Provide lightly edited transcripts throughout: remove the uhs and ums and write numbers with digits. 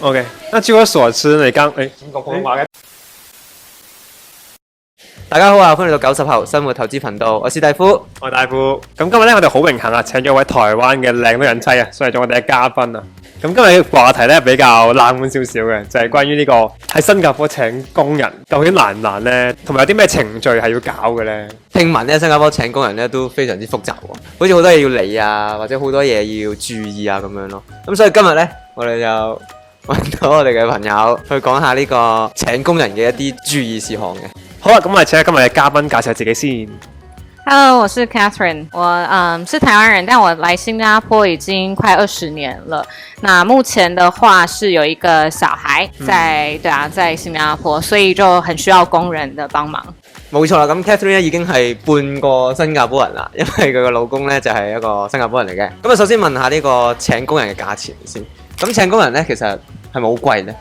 OK， 那據我所知，你講點講普通話嘅？大家好啊，歡迎嚟到90後生活投資頻道，我是大夫。我係大夫。咁今日咧，我哋好榮幸啊，請咗位台灣嘅靚女人妻啊，上嚟做我哋嘅嘉賓啊。咁今日嘅話題咧比較冷門少少嘅，就係關於呢個喺新加坡請工人究竟難唔難咧，同埋有啲咩程序係要搞嘅咧？聽聞咧，新加坡請工人咧都非常之複雜喎，好似好多嘢要理啊，或者好多嘢要注意啊咁樣咯。咁所以今日咧，我哋就揾到我哋嘅朋友去講下呢個請工人嘅一啲注意事項嘅。好啦，咁我哋請下今日嘅嘉賓介紹自己先。Hello， 我是 Catherine， 我是台灣人，但我來新加坡已經快20年了。那目前的話是有一個小孩在新加坡，所以就很需要工人的幫忙。冇錯啦，咁 Catherine 咧已經係半個新加坡人啦，因為佢個老公咧就係一個新加坡人嚟嘅。咁啊，首先問下呢個請工人嘅價錢先。咁請工人咧，其實係咪好貴呢？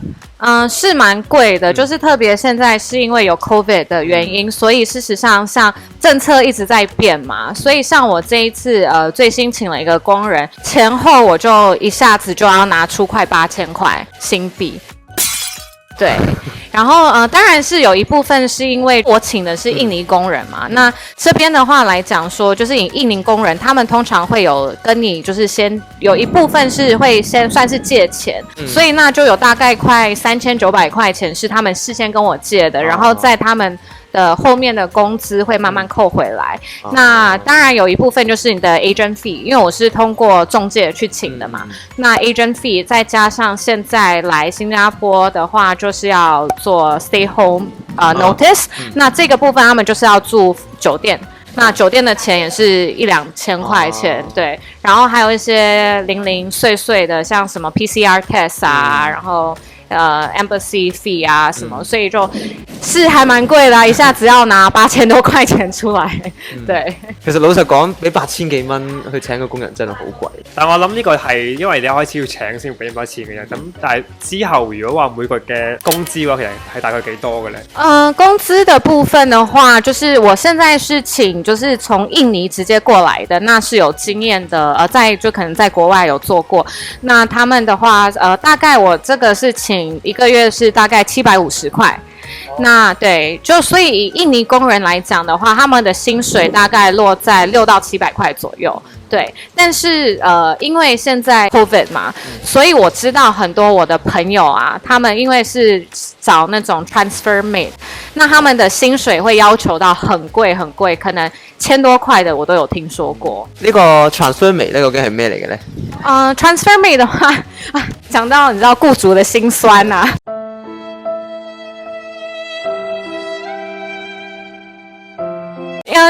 是蠻貴的，就是特別現在是因為有 COVID 的原因，所以事實上像政策一直在變嘛，所以像我這一次最新請了一個工人，前後我就一下子就要拿出快8000塊新幣。對，然後當然是有一部分是因為我請的是印尼工人嘛，那這邊的話來講說，就是印尼工人，他們通常會有跟你就是先有一部分是會先算是借錢，所以那就有大概快3900塊錢是他們事先跟我借的，然後在他們的後面的工資會慢慢扣回來。那當然有一部分就是你的 agent fee， 因為我是通過中介去請的嘛。那 agent fee 再加上現在來新加坡的話，就是要做 stay home notice。那這個部分他們就是要住酒店，那酒店的錢也是1-2千塊錢，對。然後還有一些零零碎碎的，像什麼 PCR test 啊，然後embassy fee 啊什麼，所以就是還蠻貴的，一下子要拿8000多塊錢出來，對。其實老實講，俾8000幾蚊去請個工人真係好貴。但我諗呢個係因為你一開始要請先俾咁多錢嘅啫，咁但係之後如果話每個月嘅工資嘅話，其實係大概幾多嘅咧？工資的部分的話，就是我現在是請，就是從印尼直接過來的，那是有經驗的，就可能在國外有做過。那他們的話，大概我這個是請一個月是大概750塊。那對，就所以以印尼工人來講的話，他們的薪水大概落在600到700塊左右。對，但是因為現在 COVID 嘛，所以我知道很多我的朋友啊，他們因為是找那種 transfer mate， 那他們的薪水會要求到很貴很貴，可能1000多塊的我都有聽說過。呢個 transfer mate 呢，究竟係咩嚟嘅呢？transfer mate 的話，講到你知道雇主的辛酸啊。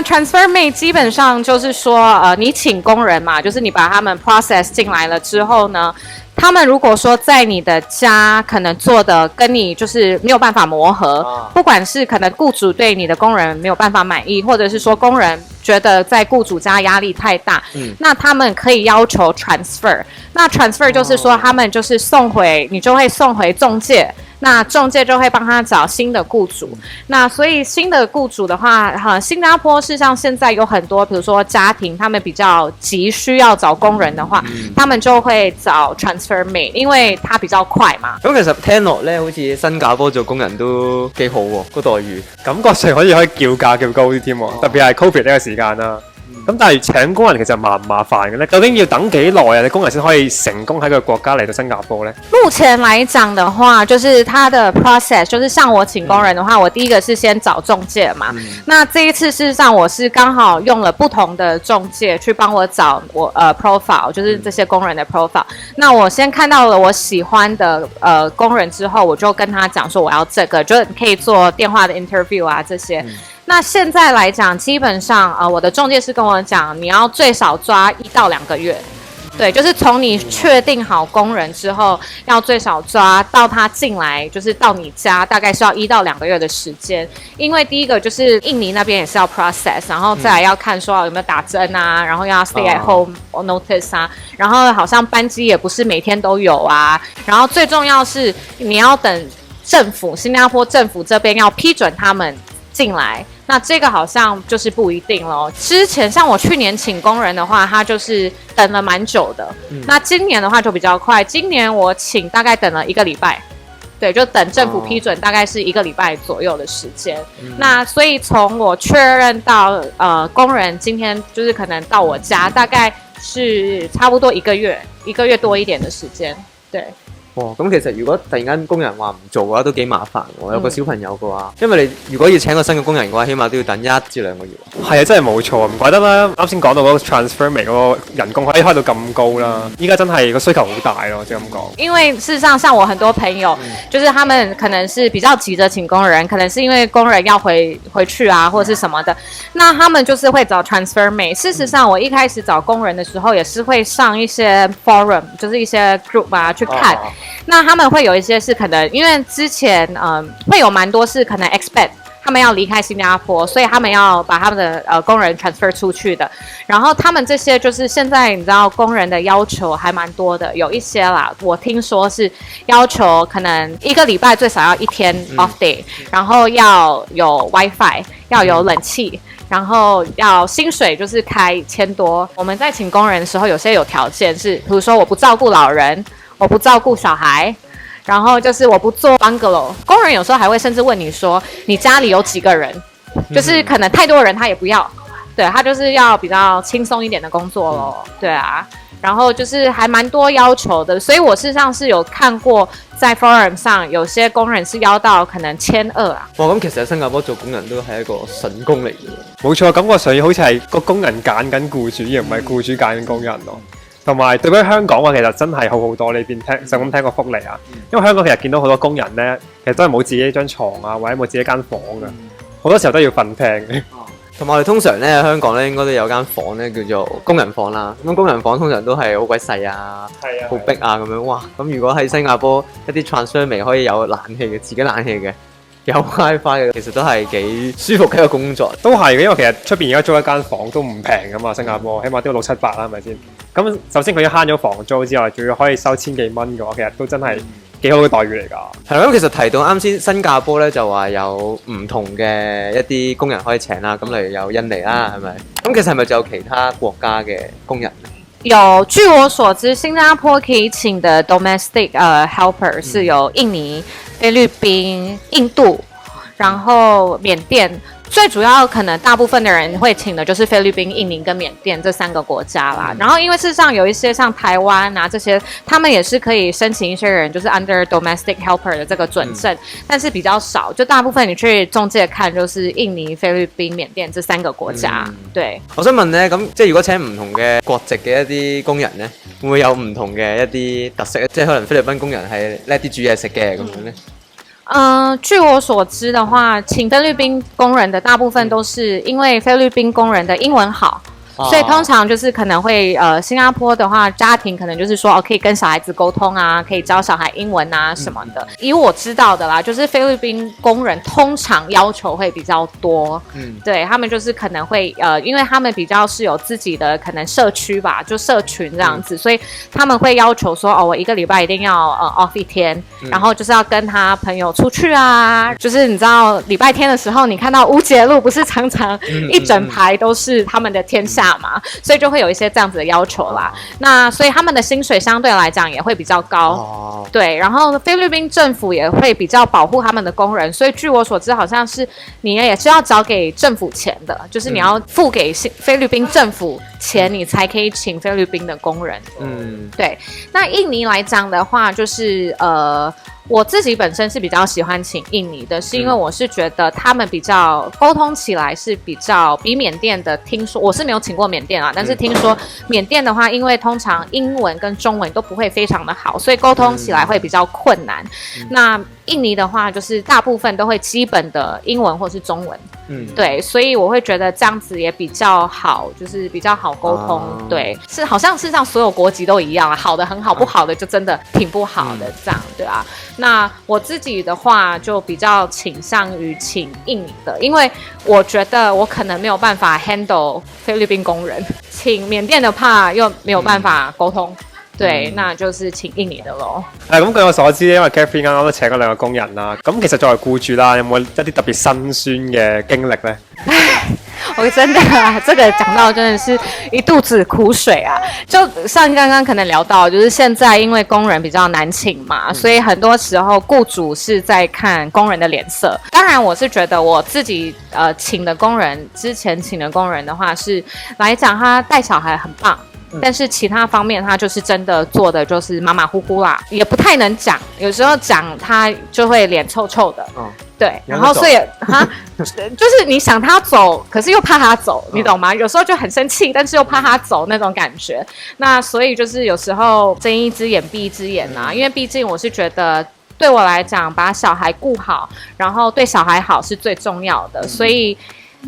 transfer mate 基本上就是說，你請工人嘛，就是你把他們 process 進來了之後呢，他們如果說在你的家可能做的跟你就是沒有辦法磨合，不管是可能雇主對你的工人沒有辦法滿意，或者是說工人覺得在雇主家壓力太大，那他們可以要求 transfer。那 transfer 就是說他們就是送回，你就會送回中介。那中介就會幫他找新的雇主，那所以新的雇主的話，新加坡事實上現在有很多，比如說家庭，他們比較急需要找工人的話，他們就會找 transfer mate， 因為它比較快嘛。咁其實聽落咧，好似新加坡做工人都幾好喎，個待遇感覺上可以叫價叫高啲添喎，特別係 COVID 呢個時間啦。咁但係請工人其實麻唔麻煩嘅咧？究竟要等幾耐啊？你工人先可以成功喺個國家嚟到新加坡咧？目前來講的話，就是它的 process， 就是像我請工人的話，我第一個是先找中介嘛。那這一次事實上我是剛好用了不同的中介去幫我找我profile， 就是這些工人的 profile。那我先看到了我喜歡的工人之後，我就跟他講說我要這個，就可以做電話的 interview 啊這些。那現在來講，基本上我的中介是跟我講，你要最少抓1到2個月。對，就是從你確定好工人之後，要最少抓到他進來，就是到你家，大概是要1到2個月的時間。因為第一個就是印尼那邊也是要 process， 然後再來要看說有沒有打針啊，然後要 stay at home notice 啊，然後好像班機也不是每天都有啊，然後最重要是你要等政府，新加坡政府這邊要批准他們進來。那这个好像就是不一定咯。之前像我去年请工人的话，他就是等了蛮久的。那今年的话就比较快，今年我请大概等了1个礼拜。对，就等政府批准，大概是1个礼拜左右的时间。那所以从我确认到工人今天就是可能到我家，大概是差不多1个月多一点的時間。對。哇，咁其實如果突然間工人話唔做嘅話，都幾麻煩喎。有個小朋友嘅話，因為你如果要請個新嘅工人嘅話，起碼都要等1至2個月。係啊，真係冇錯，唔怪得啦。啱先講到嗰個 transfer 嗰個人工可以開到咁高啦，依家真係個需求好大咯，即係咁講。因為事實上，像我很多朋友，就是他們可能是比較急着請工人，可能是因為工人要回去啊，或者是什麼的，那他們就是會找 transfer mate。事實上，我一開始找工人的時候，也是會上一些 forum，就是一些 group 啊去看。那他們會有一些是可能，因為之前會有蠻多是可能 expat。他們要離開新加坡，所以他們要把他們的工人 transfer 出去的。然後他們這些就是現在你知道工人的要求還蠻多的，有一些啦，我聽說是要求可能1個禮拜最少要1天 off day，然後要有 WiFi，要有冷氣。然後要薪水就是開1000多。我們在請工人的時候，有些有條件是，比如說我不照顧老人，我不照顧小孩。然後就是我不做 bungalow， 工人有時候還會甚至問你說你家裡有幾個人，就是可能太多人他也不要，對，他就是要比較輕鬆一點的工作咯，對啊，然後就是還蠻多要求的，所以我事實上是有看過在 forum 上有些工人是要到可能1200啊。哇，咁其實喺新加坡做工人都係一個筍工嚟嘅。冇錯，感覺上好似係個工人揀緊僱主，而唔係僱主揀緊工人咯。同埋對比香港話，其實真係好好多呢邊就咁聽個福利啊，因為香港其實見到好多工人咧，其實都係冇自己張床啊，或者冇自己間房嘅，好多時候都要瞓廳嘅。同埋我哋通常咧香港咧應該都有間房咧叫做工人房啦，咁工人房通常都係好鬼細啊，好逼啊咁樣。哇！咁如果喺新加坡一啲 transfer 未可以有冷氣嘅，自己冷氣嘅。有 WiFi 嘅，其實都係幾舒服嘅一個工作。都係嘅，因為其實出邊而家租一間房都唔平噶嘛，新加坡起碼都要600-700啦，係咪先？咁首先佢要慳咗房租之外，仲要可以收1000幾蚊嘅話，其實都真係幾好嘅待遇嚟㗎。係啦，咁其實提到啱先新加坡咧，就話有唔同嘅一啲工人可以請啦，咁例如有印尼啦，係咪？咁其實係咪仲有其他國家嘅工人？有，據我所知，新加坡可以請的 domestic helper 是有印尼、菲律賓、印度，然後緬甸。最主要可能大部分的人會請的就是菲律賓、印尼跟緬甸這3個國家啦。然後因為事實上有一些像台灣啊這些，他們也是可以申請一些人就是 under domestic helper 的這個准證，但是比較少。就大部分你去中介看，就是印尼、菲律賓、緬甸這3個國家。對，我想問咧，咁即係如果請唔同嘅國籍嘅一啲工人咧，會唔會有唔同嘅一啲特色？即係可能菲律賓工人係叻啲煮嘢食嘅咁樣咧？據我所知的話，請菲律賓工人的大部分都是因為菲律賓工人的英文好。所以通常就是可能會新加坡的話，家庭可能就是說可以跟小孩子溝通啊，可以教小孩英文啊什麼的。以我知道的啦，就是菲律賓工人通常要求會比較多，對，他們就是可能會因為他們比較是有自己的可能社區吧，就社群這樣子，所以他們會要求說我1個禮拜一定要off 1天，然後就是要跟他朋友出去啊，就是你知道禮拜天的時候，你看到烏節路不是常常一整排都是他們的天下嘛，所以就會有一些這樣子的要求啦。那所以他們的薪水相對來講也會比較高，對。然後菲律賓政府也會比較保護他們的工人，所以據我所知，好像是你也是要交給政府錢的，就是你要付給菲律賓政府錢，你才可以請菲律賓的工人。對。那印尼來講的話，就是我自己本身是比較喜歡請印尼的，是因為我是覺得他們比較溝通起來是比較比緬甸的，聽說我是沒有請過緬甸啊，但是聽說緬甸的話，因為通常英文跟中文都不會非常的好，所以溝通起來會比較困難。那印尼的話，就是大部分都會基本的英文或是中文，對，所以我會覺得這樣子也比較好，就是比較好溝通，對，是好像是像所有國籍都一樣啊，好的很好，不好的就真的挺不好的，這樣，對啊。那我自己的話就比較傾向於請印尼的，因為我覺得我可能沒有辦法 handle 菲律賓工人，請緬甸的怕又沒有辦法溝通。對，那就是請應你的咯。咁據我所知咧，因為 Catherine 啱啱都請咗2個工人啦，咁其實作為僱主啦，有冇一啲特別辛酸嘅經歷咧？我真的啊，这个讲到真的是一肚子苦水啊！就像刚刚可能聊到，就是现在因为工人比较难请嘛，所以很多时候雇主是在看工人的脸色。当然，我是觉得我自己请的工人，之前请的工人的话是来讲，他带小孩很棒。但是其他方面，他就是真的做的就是马马虎虎啦，也不太能讲，有时候讲他就会脸臭臭的。对，然后所以就是你想他走，可是又怕他走，你懂吗？有时候就很生气，但是又怕他走那种感觉。那所以就是有时候睁一只眼闭一只眼啊，因为毕竟我是觉得。对我来讲，把小孩顾好，然后对小孩好是最重要的，所以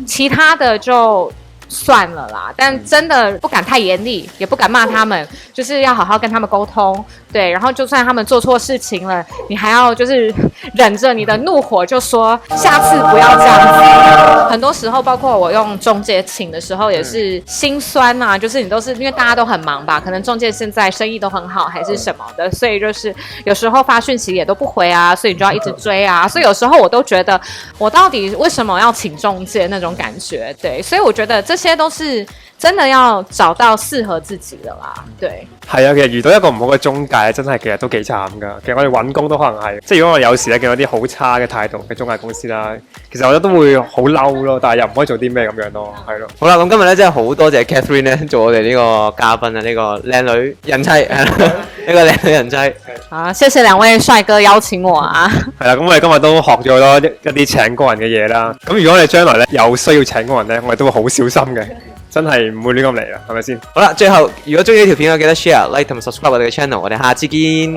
其他的就算了啦。但真的不敢太严厉，也不敢骂他们，就是要好好跟他们沟通。对，然后就算他们做错事情了，你还要就是忍着你的怒火，就说下次不要这样子。很多时候，包括我用中介请的时候，也是心酸啊，就是你都是因为大家都很忙吧，可能中介现在生意都很好，还是什么的，所以就是有时候发讯息也都不回啊，所以你就要一直追啊。所以有时候我都觉得，我到底为什麼要請中介那種感覺？對，所以我覺得這些都是真的要找到適合自己的啦。對，係啊，其實遇到一個唔好嘅中介，真係其實都幾慘㗎。其實我哋揾工都可能係，即係如果我有時咧見到啲好差嘅態度嘅中介公司啦，其實我覺得都會好嬲咯，但係又唔可以做啲咩咁樣咯，係咯。好啦，咁今日咧真係好多謝 Catherine 咧做我哋呢個嘉賓啊，呢個靚女人妻係啦，呢個靚女人妻。好，謝謝兩位帥哥邀請我啊。係啦，咁我哋今日都學咗好多一啲請工人嘅嘢啦。咁如果我哋將來咧有需要請工人咧，我哋都會好小心嘅。真係唔會亂咁嚟啦，係咪先？好啦，最後如果中意呢條片嘅記得 share、like 同埋 subscribe 我哋嘅 channel，我哋下次見。